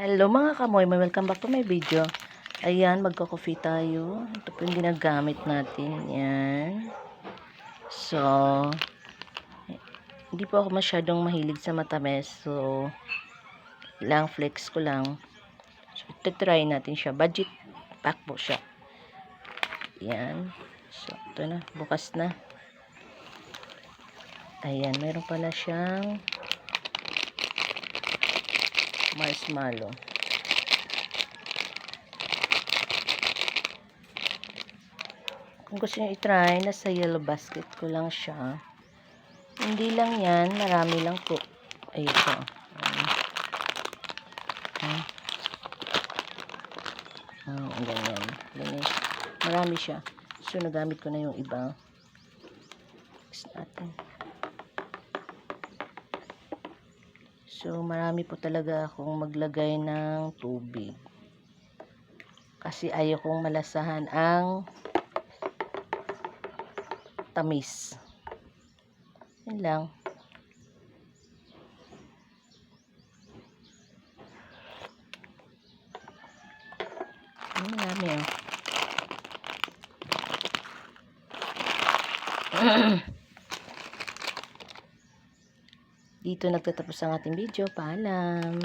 Hello mga kamoy, welcome back to my video. Ayan, magko-coffee tayo. Ito po yung ginagamit natin. Ayan. So, hindi po ako masyadong mahilig sa matamis. So, lang flex ko lang. So, try natin siya. Budget pack po siya. Ayan. So, ito na. Bukas na. Ayan, meron pala siyang marshmallow. Kung gusto nyo i-try, nasa yellow basket ko lang siya. Hindi lang yan, marami lang po. Ay, ito. Ganyan. Ganyan. Marami siya. So, nagamit ko na yung iba. Next natin. So, marami po talaga akong maglagay ng tubig. Kasi ayaw kong malasahan ang tamis. Yan lang. Marami oh. Dito nagtatapos ang ating video. Paalam.